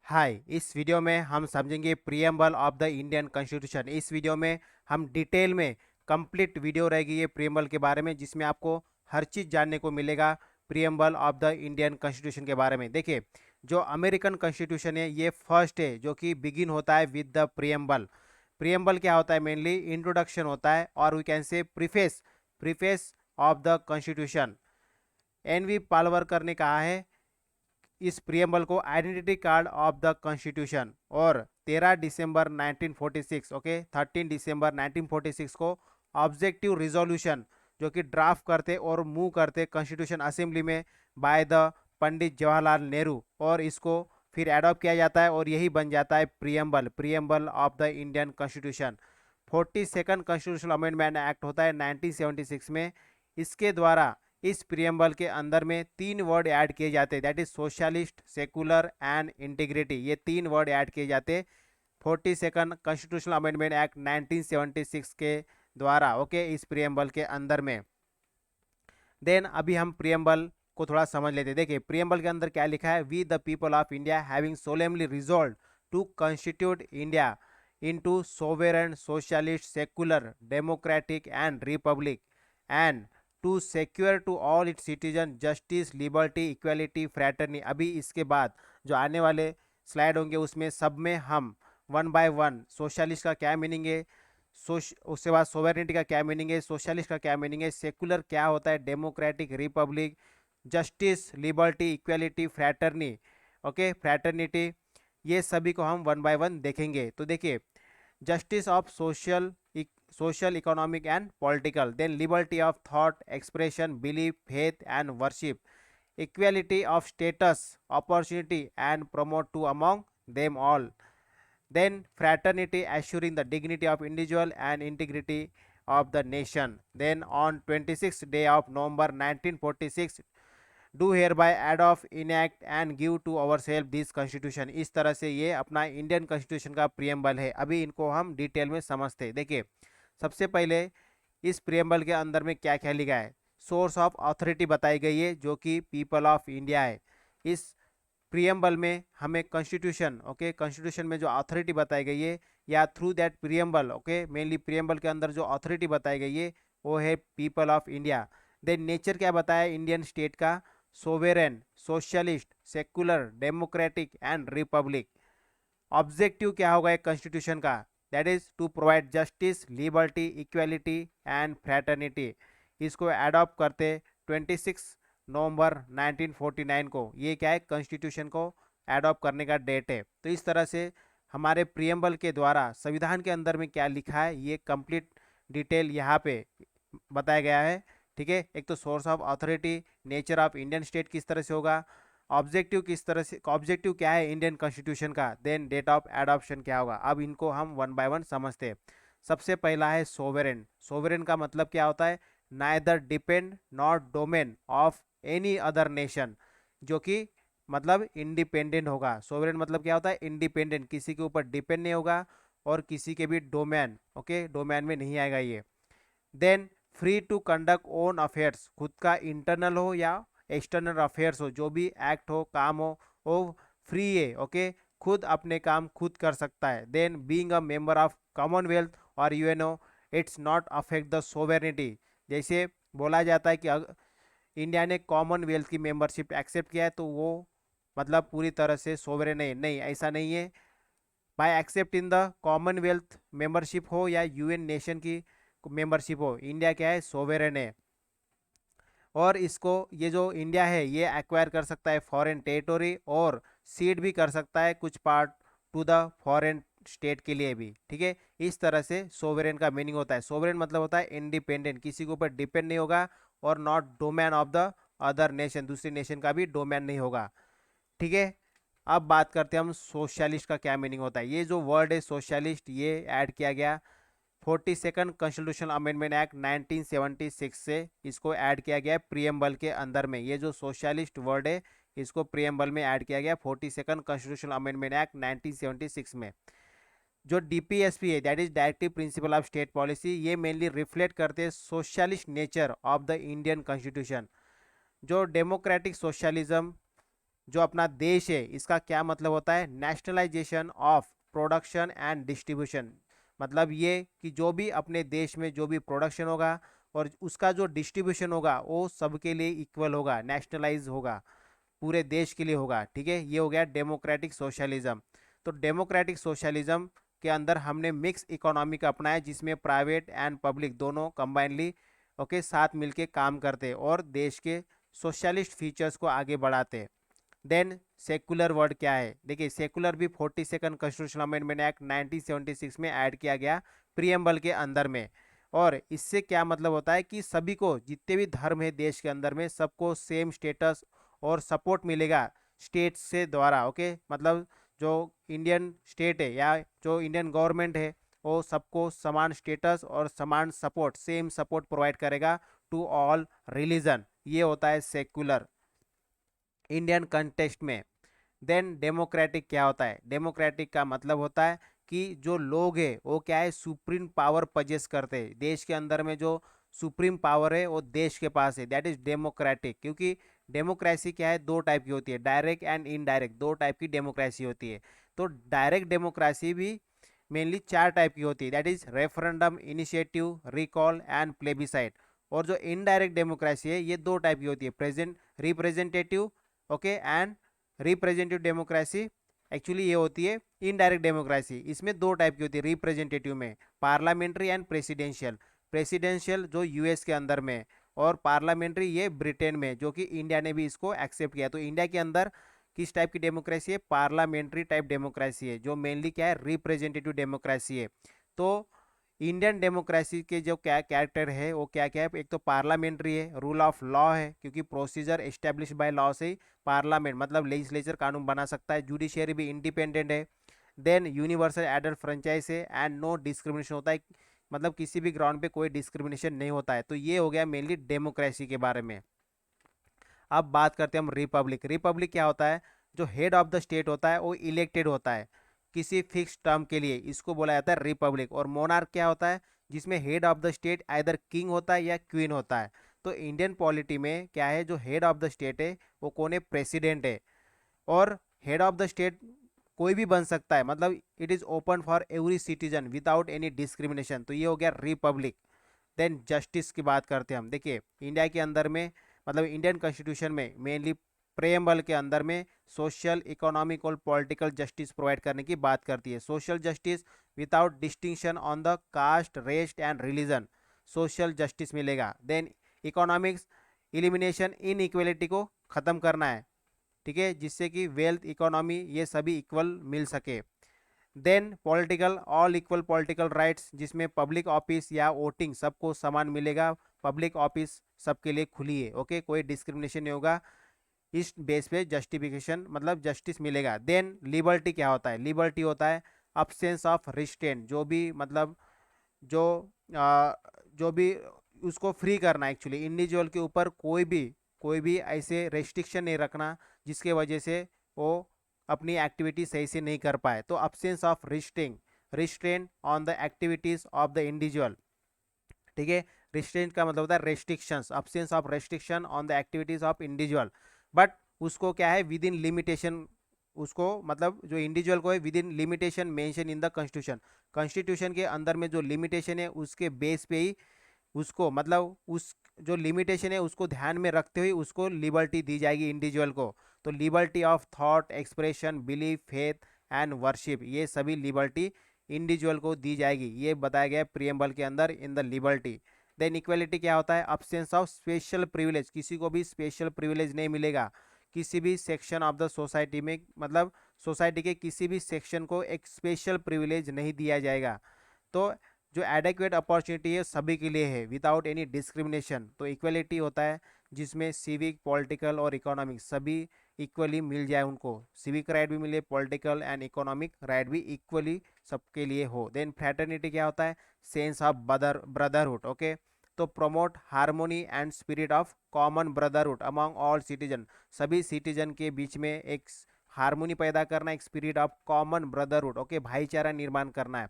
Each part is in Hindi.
हाय, इस वीडियो में हम समझेंगे preamble of the Indian constitution. इस वीडियो में हम डिटेल में कंप्लीट वीडियो रहेगी ये प्रीएम्बल के बारे में, जिसमें आपको हर चीज़ जानने को मिलेगा preamble of the Indian constitution के बारे में। देखिए, जो अमेरिकन कॉन्स्टिट्यूशन है ये फर्स्ट है जो कि बिगिन होता है विद द प्रीएम्बल। प्रीएम्बल क्या होता है? मेनली इंट्रोडक्शन होता है, और we can say preface, preface of the constitution. N V Palwarkar ने कहा है इस प्रियम्बल को identity card of the constitution, और 13 दिसंबर 1946, ओके 13 दिसंबर 1946 को ऑब्जेक्टिव रिजोल्यूशन जो कि ड्राफ्ट करते और मूव करते कॉन्स्टिट्यूशन असेंबली में बाय द पंडित जवाहरलाल नेहरू, और इसको फिर एडॉप्ट किया जाता है और यही बन जाता है preamble, preamble of the Indian constitution. 42nd constitutional amendment act होता है 1976 में। इसके द्वारा इस प्रियम्बल के अंदर में तीन वर्ड ऐड किए जाते हैं, that is socialist, secular and integrity. ये तीन वर्ड ऐड किए जाते 42nd कॉन्स्टिट्यूशनल अमेंडमेंट एक्ट 1976 के द्वारा, ओके इस प्रियम्बल के अंदर में। देन अभी हम प्रियम्बल को थोड़ा समझ लेते हैं। देखिए, प्रियम्बल के अंदर क्या लिखा है? We the people of India having solemnly resolved to constitute India into sovereign, socialist, secular, democratic and republic, and to secure to all its citizen justice, liberty, equality, fraternity. अभी इसके बाद जो आने वाले स्लाइड होंगे उसमें सब में हम वन बाय वन सोशलिस्ट का क्या मीनिंग है, उसके बाद सोवेरेनिटी का क्या मीनिंग है, सोशलिस्ट का क्या मीनिंग है, सेकुलर क्या होता है, democratic, republic, justice, liberty, equality, fraternity, okay fraternity, ये सभी को हम वन बाय वन देखेंगे। तो देखिए, justice of social, social, economic and political, then liberty of thought, expression, belief, faith and worship, equality of status, opportunity and promote to among them all, then fraternity assuring the dignity of individual and integrity of the nation, then on 26th day of November 1946 do hereby adopt enact and give to ourselves this constitution. इस तरह से ये अपना इंडियन कॉन्स्टिट्यूशन का प्रियम्बल है। अभी इनको हम डिटेल में समझते हैं। देखिए, सबसे पहले इस प्रियम्बल के अंदर में क्या क्या लिखा है? सोर्स ऑफ अथॉरिटी बताई गई है जो कि पीपल ऑफ इंडिया है। इस प्रियम्बल में हमें कॉन्स्टिट्यूशन, ओके कॉन्स्टिट्यूशन में जो अथॉरिटी बताई गई है, या through that preamble, okay mainly preamble के अंदर जो अथॉरिटी बताई गई है वो है people of India. Then nature क्या बताया इंडियन स्टेट का? Sovereign, socialist, secular, democratic and republic. Objective क्या होगा एक कॉन्स्टिट्यूशन का? That is to provide justice, liberty, equality and fraternity. इसको एडॉप्ट करते 26 नवंबर 1949 को। ये क्या है? कॉन्स्टिट्यूशन को एडॉप्ट करने का डेट है। तो इस तरह से हमारे प्रियम्बल के द्वारा संविधान के अंदर में क्या लिखा है ये कंप्लीट डिटेल यहाँ पे बताया गया है। ठीक है, एक तो source of authority, nature of Indian state किस तरह से होगा, ऑब्जेक्टिव किस तरह से, ऑब्जेक्टिव क्या है इंडियन कॉन्स्टिट्यूशन का, देन डेट ऑफ एडॉप्शन क्या होगा। अब इनको हम वन बाय वन समझते हैं। सबसे पहला है सोवेरेन। सोवेरेन का मतलब क्या होता है? Neither depend not domain of any other nation, जो कि मतलब इंडिपेंडेंट होगा। सोवेरेन मतलब क्या होता है? इंडिपेंडेंट, किसी के ऊपर डिपेंड नहीं होगा और किसी के भी डोमेन, ओके डोमेन में नहीं आएगा ये। Then free to conduct own affairs, खुद का इंटरनल हो या एक्सटर्नल अफेयर्स हो, जो भी एक्ट हो, काम हो, वो फ्री है, ओके खुद अपने काम खुद कर सकता है। Then being a member of Commonwealth और UNO, it's not affect the sovereignty. जैसे बोला जाता है कि इंडिया ने कॉमनवेल्थ की मेंबरशिप एक्सेप्ट किया है तो वो मतलब पूरी तरह से सोवेरेन है, नहीं ऐसा नहीं है। By accept in the commonwealth membership हो या यूएन नेशन की मेंबरशिप हो, इंडिया क्या है? सोवेरेन है। और इसको, ये जो इंडिया है ये एक्वायर कर सकता है फॉरेन टेरिटोरी, और सीड भी कर सकता है कुछ part two the foreign state के लिए भी। ठीक है, इस तरह से सोवेरेन का मीनिंग होता है। सोवेरेन मतलब होता है इंडिपेंडेंट, किसी के ऊपर डिपेंड नहीं होगा, और not domain of the other nation, दूसरी नेशन का भी डोमेन नहीं होगा। ठीक है, अब बात करते हैं हम सोशलिस्ट का क्या मीनिंग होता है। ये जो वर्ड है सोशलिस्ट ये ऐड किया गया 42nd कॉन्स्टिट्यूशनल अमेंडमेंट एक्ट 1976 से, इसको ऐड किया गया प्रियम्बल के अंदर में। ये जो सोशलिस्ट वर्ड है इसको प्रियम्बल में ऐड किया गया 42nd कॉन्स्टिट्यूशनल अमेंडमेंट एक्ट 1976 में। जो डीपीएसपी है, that is directive principle of state policy, ये मेनली रिफ्लेक्ट करते हैं socialist nature of the Indian constitution. जो डेमोक्रेटिक सोशलिज्म जो अपना देश है इसका क्या मतलब होता है, nationalisation of production and distribution. मतलब ये कि जो भी अपने देश में जो भी प्रोडक्शन होगा और उसका जो डिस्ट्रीब्यूशन होगा वो सबके लिए इक्वल होगा, नेशनलाइज होगा, पूरे देश के लिए होगा। ठीक है, ये हो गया डेमोक्रेटिक सोशलिज्म। तो डेमोक्रेटिक सोशलिज्म के अंदर हमने मिक्स इकोनॉमी का अपनाया, जिसमें प्राइवेट एंड पब्लिक दोनों कंबाइनली ओके साथ मिलके काम करते और देश के सोशलिस्ट फीचर्स को आगे बढ़ाते। देन सेकुलर वर्ड क्या है, देखिए सेकुलर भी 42nd कॉन्स्टिट्यूशनल अमेंडमेंट एक्ट 1976 में ऐड किया गया प्रियम्बल के अंदर में। और इससे क्या मतलब होता है कि सभी को, जितने भी धर्म है देश के अंदर में, सबको सेम स्टेटस और सपोर्ट मिलेगा स्टेट से द्वारा। ओके, मतलब जो इंडियन स्टेट है या जो इंडियन गवर्नमेंट है वो सबको समान स्टेटस और समान सपोर्ट, सेम सपोर्ट प्रोवाइड करेगा टू ऑल रिलीजन। ये होता है सेक्युलर इंडियन कंटेक्स्ट में। देन डेमोक्रेटिक क्या होता है, डेमोक्रेटिक का मतलब होता है कि जो लोग हैं वो क्या है, सुप्रीम पावर पजेस करते हैं देश के अंदर में। जो सुप्रीम पावर है वो देश के पास है, दैट इज डेमोक्रेटिक। क्योंकि डेमोक्रेसी क्या है, दो टाइप की होती है, डायरेक्ट एंड इनडायरेक्ट, दो टाइप की डेमोक्रेसी होती है। तो डायरेक्ट डेमोक्रेसी भी मेनली चार टाइप की होती है, that is referendum, initiative, recall and plebiscite. और जो इनडायरेक्ट डेमोक्रेसी है ये दो टाइप की होती है, present representative okay and representative democracy. Actually ये होती है इनडायरेक्ट डेमोक्रेसी, इसमें दो टाइप की होती है रिप्रेजेंटेटिव में, पार्लियामेंट्री एंड प्रेसिडेंशियल। प्रेसिडेंशियल जो यूएस के अंदर में, और पार्लियामेंट्री ये ब्रिटेन में, जो कि इंडिया ने भी इसको एक्सेप्ट किया। तो इंडिया के अंदर किस टाइप की डेमोक्रेसी है, पार्लियामेंट्री टाइप डेमोक्रेसी है, जो मेनली क्या है, रिप्रेजेंटेटिव डेमोक्रेसी है। तो इंडियन डेमोक्रेसी के जो क्या कैरेक्टर है वो क्या क्या है, एक तो पार्लियामेंट्री है, रूल ऑफ लॉ है, क्योंकि प्रोसीजर एस्टेब्लिश बाय लॉ से ही पार्लियामेंट मतलब लेजिस्लेचर कानून बना सकता है। जुडिशियरी भी इंडिपेंडेंट है। देन यूनिवर्सल एडल्ट फ्रेंचाइज है एंड नो डिस्क्रिमिनेशन होता है, मतलब किसी भी ग्राउंड पे कोई डिस्क्रिमिनेशन नहीं होता है। तो ये हो गया मेनली डेमोक्रेसी के बारे में। अब बात करते हैं हम रिपब्लिक। रिपब्लिक क्या होता है, जो हेड ऑफ द स्टेट होता है वो इलेक्टेड होता है किसी फिक्स टर्म के लिए, इसको बोला जाता है रिपब्लिक। और मोनार्क क्या होता है, जिसमें head of the state either king होता है या क्वीन होता है। तो इंडियन पॉलिटी में क्या है, जो हेड ऑफ द स्टेट है वो कौन है, प्रेसिडेंट है। और हेड ऑफ द स्टेट कोई भी बन सकता है, मतलब it is open for every citizen without any discrimination. तो ये हो गया रिपब्लिक। देन जस्टिस की बात करते हैं हम। देखिए इंडिया के अंदर में, मतलब इंडियन कॉन्स्टिट्यूशन में मेनली प्रेम्बल के अंदर में सोशल, इकोनॉमिक और पॉलिटिकल जस्टिस प्रोवाइड करने की बात करती है। Social justice without distinction on the caste, race and religion, social justice मिलेगा। Then economics, elimination inequality को ख़त्म करना है, ठीक है, जिससे कि वेल्थ, इकोनॉमी ये सभी इक्वल मिल सके। Then political, all equal political rights, जिसमें पब्लिक ऑफिस या वोटिंग सबको समान मिलेगा, पब्लिक ऑफिस सबके लिए खुली है, ओके, कोई डिस्क्रिमिनेशन नहीं होगा। इस बेस पे जस्टिफिकेशन मतलब जस्टिस मिलेगा। देन लिबर्टी क्या होता है, लिबर्टी होता है अब्सेंस ऑफ रिस्ट्रेंट, जो भी मतलब जो जो भी उसको फ्री करना, एक्चुअली इंडिविजुअल के ऊपर कोई भी ऐसे रेस्ट्रिक्शन नहीं रखना जिसके वजह से वो अपनी एक्टिविटी सही से नहीं कर पाए। तो absence of restraint on the activities of the individual, ठीक है। रिस्ट्रेंट का मतलब होता है restrictions, absence of restriction on the activities of individual, but उसको क्या है, विद इन लिमिटेशन, उसको मतलब जो इंडिविजुअल को है with in limitation mention in the constitution, constitution के अंदर में जो लिमिटेशन है उसके बेस पे ही उसको, मतलब उस जो लिमिटेशन है उसको ध्यान में रखते हुए उसको लिबर्टी दी जाएगी इंडिविजुअल को। तो liberty of thought, expression, belief, faith and worship, ये सभी लिबर्टी इंडिविजुअल को दी जाएगी, ये बताया गया है प्रियम्बल के अंदर in the liberty. Then equality क्या होता है, अब्सेंस ऑफ स्पेशल प्रिविलेज, किसी को भी स्पेशल प्रिविलेज नहीं मिलेगा किसी भी सेक्शन ऑफ द सोसाइटी में, मतलब सोसाइटी के किसी भी सेक्शन को एक स्पेशल प्रिविलेज नहीं दिया जाएगा। तो जो एडेक्वेट अपॉर्चुनिटी है सभी के लिए है विदाउट एनी डिस्क्रिमिनेशन। तो इक्वलिटी होता है जिसमें सिविक, पॉलिटिकल और इकोनॉमिक सभी इक्वली मिल जाए, उनको सिविक राइट भी मिले, पॉलिटिकल एंड इकोनॉमिक राइट भी इक्वली सबके लिए हो। देन फ्रैटर्निटी क्या होता है, सेंस ऑफ ब्रदरहुड, ओके, तो promote harmony and spirit of common brotherhood among all citizen, सभी सिटीजन के बीच में एक हार्मोनी पैदा करना, एक spirit of common brotherhood, okay, भाईचारा निर्माण करना है।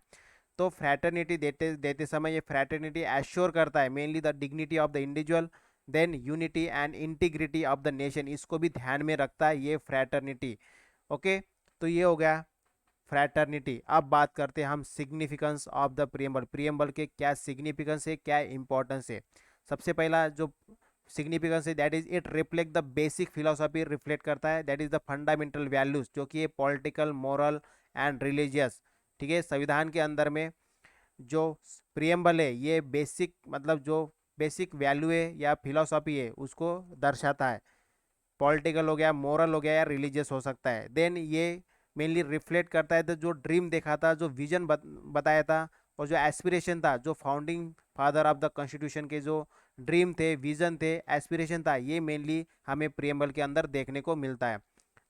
तो फ्रैटर्निटी देते देते समय ये फ्रैटर्निटी एश्योर करता है mainly the dignity of the individual, than unity and integrity of the nation, इसको भी ध्यान में रखता है ये फ्रैटर्निटी। ओके, तो ये हो गया फ्रैटर्निटी। अब बात करते हैं हम significance of the preamble, preamble के क्या सिग्निफिकेंस है, क्या इंपॉर्टेंस है। सबसे पहला जो सिग्निफिकेंस है that is it reflect the basic philosophy, reflect करता है that is the fundamental values जो कि है पॉलिटिकल, मोरल एंड रिलीजियस। ठीक है, संविधान के अंदर में जो प्रियम्बल है ये बेसिक मतलब जो बेसिक वैल्यू है या फिलोसॉफी है उसको दर्शाता है। पॉलिटिकल हो गया, मोरल हो गया या रिलीजियस हो सकता है। देन ये मेनली रिफ्लेक्ट करता है तो जो ड्रीम देखा था, जो विजन बताया था, और जो एस्पिरेशन था, जो founding father of the constitution के जो ड्रीम थे, विजन थे, एस्पिरेशन था, ये मेनली हमें प्रियम्बल के अंदर देखने को मिलता है।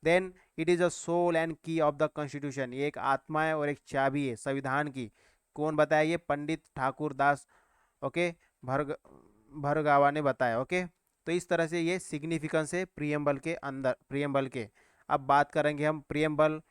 Then it is a soul and key of the constitution, ये एक आत्मा है और एक चाबी है संविधान की। कौन बताया? ये पंडित ठाकुर दास ओके भरगावा ने बताया। ओके, तो इस तरह से ये सिग्निफिकेंस है प्रियम्बल के अंदर, प्रियम्बल के। अब बात करेंगे हम प्रियम्बल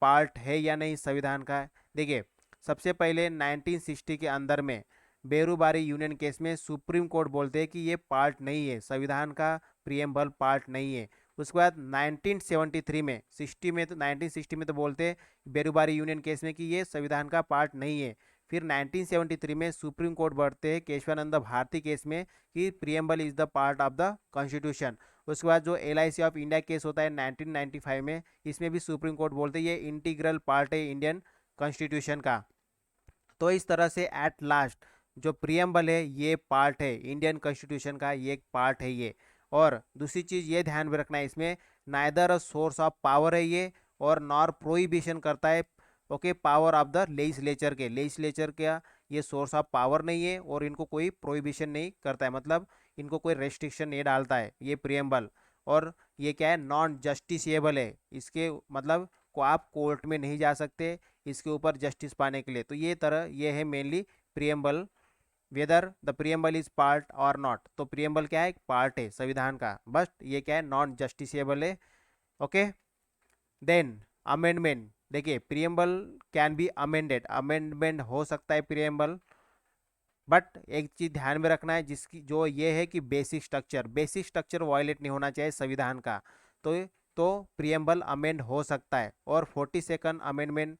पार्ट है या नहीं संविधान का। देखिए, सबसे पहले 1960 के अंदर में बेरूबारी यूनियन केस में सुप्रीम कोर्ट बोलते हैं कि ये पार्ट नहीं है संविधान का, प्रियम्बल पार्ट नहीं है। उसके बाद 1973 में 60 में तो 1960 में तो बोलते हैं बेरूबारी यूनियन केस में कि ये संविधान का पार्ट नहीं है। फिर 1973 में सुप्रीम कोर्ट बढ़ते हैं केशवानंद भारती केस में कि preamble is the part of the constitution. उसके बाद जो LIC ऑफ इंडिया केस होता है 1995 में, इसमें भी सुप्रीम कोर्ट बोलते हैं ये इंटीग्रल पार्ट है इंडियन कॉन्स्टिट्यूशन का। तो इस तरह से एट लास्ट जो प्रियम्बल है ये पार्ट है इंडियन कॉन्स्टिट्यूशन का, ये एक पार्ट है ये। और दूसरी चीज़ ये ध्यान में रखना है, इसमें neither a source of power है ये और नॉर प्रोहिबिशन करता है okay power of the legislature के, लेजिस्लेचर का ये सोर्स ऑफ पावर नहीं है और इनको कोई प्रोहिबिशन नहीं करता है, मतलब इनको कोई रेस्ट्रिक्शन नहीं डालता है ये प्रियम्बल। और ये क्या है? नॉन जस्टिसेबल है, इसके मतलब को आप कोर्ट में नहीं जा सकते इसके ऊपर जस्टिस पाने के लिए। तो ये है mainly preamble, whether the preamble is part और नॉट। तो प्रियम्बल क्या है? एक पार्ट है संविधान का, बस ये क्या है? नॉन जस्टिसेबल है। Okay, then amendment. देखिए, preamble can be amended, amendment हो सकता है प्रियम्बल, बट एक चीज ध्यान में रखना है जिसकी जो ये है कि बेसिक स्ट्रक्चर वायलेट नहीं होना चाहिए संविधान का। तो तो प्रियम्बल अमेंड हो सकता है। और 42nd amendment,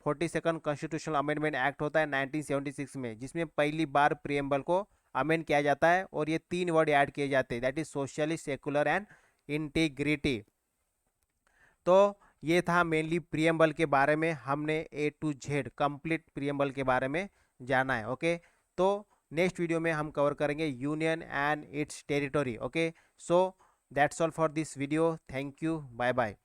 42nd constitutional amendment act होता है 1976 में, जिसमें पहली बार प्रियम्बल को अमेंड किया जाता है और ये 3 वर्ड ऐड किए जाते हैं that is socialist, secular and integrity. तो ये था मेनली प्रियम्बल के बारे में, हमने A to Z complete preamble के बारे में जाना है। ओके, तो नेक्स्ट वीडियो में हम कवर करेंगे union and its territory. Okay, so that's all for this video, thank you, bye bye.